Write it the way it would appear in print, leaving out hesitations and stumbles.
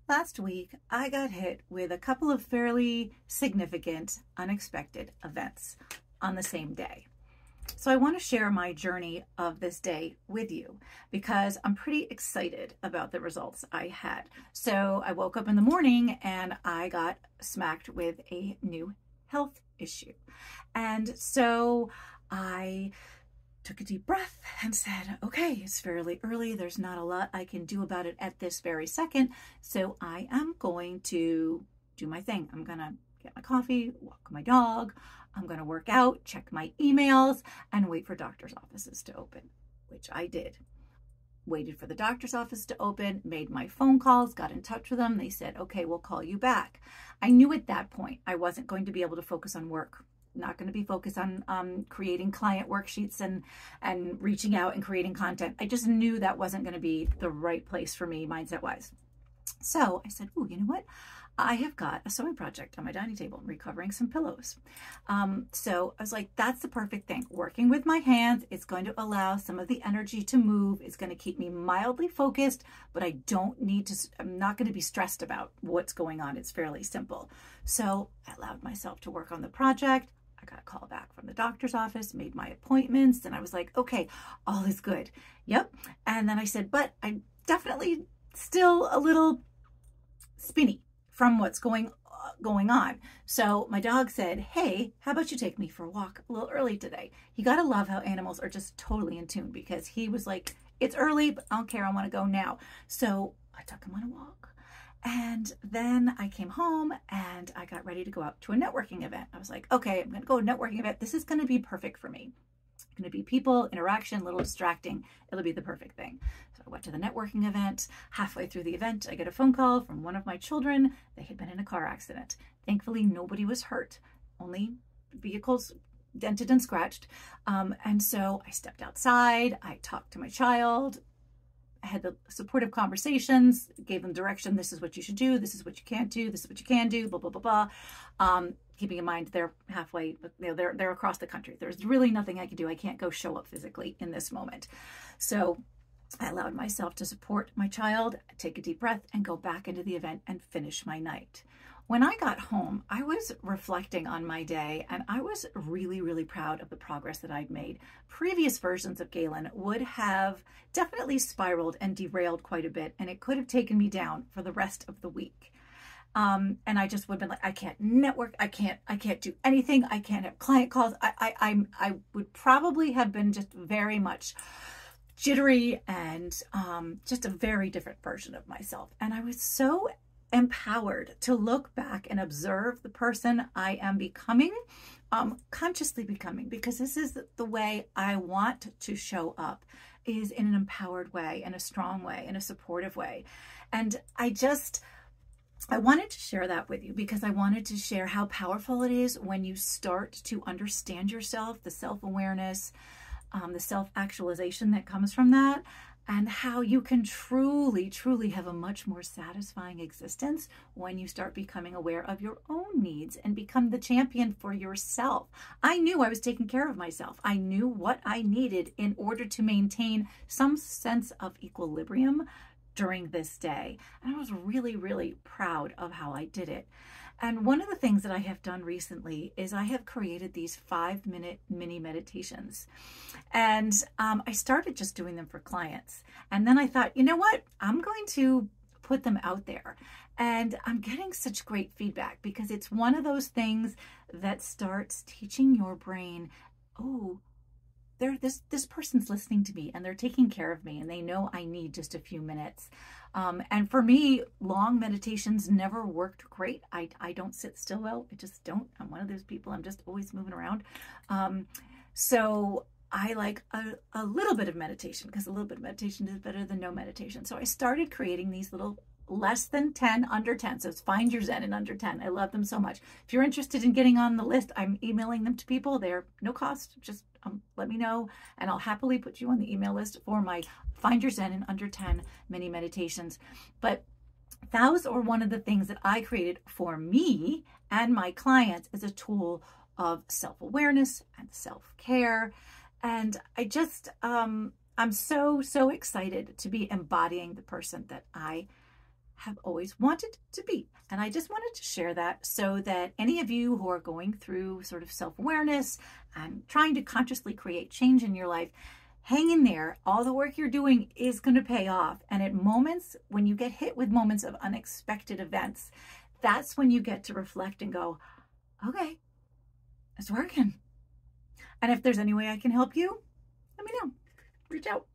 Last week, I got hit with a couple of fairly significant, unexpected events on the same day. So I want to share my journey of this day with you because I'm pretty excited about the results I had. So I woke up in the morning and I got smacked with a new health issue. And so I took a deep breath and said, okay, it's fairly early. There's not a lot I can do about it at this very second. So I am going to do my thing. I'm going to get my coffee, walk my dog. I'm going to work out, check my emails, and wait for doctor's offices to open, which I did. Waited for the doctor's office to open, made my phone calls, got in touch with them. They said, okay, we'll call you back. I knew at that point I wasn't going to be able to focus on work. Not going to be focused on creating client worksheets and reaching out and creating content. I just knew that wasn't going to be the right place for me mindset wise. So I said, oh, you know what? I have got a sewing project on my dining table. I'm recovering some pillows. So I was like, that's the perfect thing. Working with my hands, it's going to allow some of the energy to move. It's going to keep me mildly focused, but I don't need to, I'm not going to be stressed about what's going on. It's fairly simple. So I allowed myself to work on the project. I got a call back from the doctor's office, made my appointments, and I was like, okay, all is good. Yep. And then I said, but I'm definitely still a little spinny from what's going on. So my dog said, hey, how about you take me for a walk a little early today? You got to love how animals are just totally in tune, because he was like, it's early, but I don't care. I want to go now. So I took him on a walk. And then I came home and I got ready to go out to a networking event. I was like, okay, I'm going to go to a networking event. This is going to be perfect for me. It's going to be people, interaction, a little distracting. It'll be the perfect thing. So I went to the networking event. Halfway through the event, I get a phone call from one of my children. They had been in a car accident. Thankfully, nobody was hurt, only vehicles dented and scratched. And so I stepped outside. I talked to my child. I had the supportive conversations, gave them direction. This is what you should do. This is what you can't do. This is what you can do, blah, blah, blah, blah. Keeping in mind they're halfway, they're across the country. There's really nothing I can do. I can't go show up physically in this moment. So I allowed myself to support my child, take a deep breath, and go back into the event and finish my night. When I got home, I was reflecting on my day, and I was really, really proud of the progress that I'd made. Previous versions of Galen would have definitely spiraled and derailed quite a bit, and it could have taken me down for the rest of the week. And I just would have been like, I can't network, I can't do anything, I can't have client calls. I would probably have been just very much jittery and just a very different version of myself. And I was so empowered to look back and observe the person I am becoming, consciously becoming, because this is the way I want to show up, is in an empowered way, in a strong way, in a supportive way. And I wanted to share that with you because I wanted to share how powerful it is when you start to understand yourself, the self-awareness, the self-actualization that comes from that, and how you can truly, truly have a much more satisfying existence when you start becoming aware of your own needs and become the champion for yourself. I knew I was taking care of myself. I knew what I needed in order to maintain some sense of equilibrium during this day. And I was really, really proud of how I did it. And one of the things that I have done recently is I have created these 5-minute mini meditations. And I started just doing them for clients. And then I thought, you know what? I'm going to put them out there. And I'm getting such great feedback because it's one of those things that starts teaching your brain, oh, this person's listening to me and they're taking care of me and they know I need just a few minutes. And for me, long meditations never worked great. I don't sit still well. I just don't. I'm one of those people. I'm just always moving around. So I like a little bit of meditation because a little bit of meditation is better than no meditation. So I started creating these little less than 10, under 10. So it's Find Your Zen in under 10. I love them so much. If you're interested in getting on the list, I'm emailing them to people. They're no cost. Just let me know and I'll happily put you on the email list for my Find Your Zen in under 10 mini meditations. But those are one of the things that I created for me and my clients as a tool of self-awareness and self-care. And I just, I'm so excited to be embodying the person that I have always wanted to be. And I just wanted to share that so that any of you who are going through sort of self-awareness and trying to consciously create change in your life, hang in there. All the work you're doing is going to pay off. And at moments when you get hit with moments of unexpected events, that's when you get to reflect and go, okay, it's working. And if there's any way I can help you, let me know. Reach out.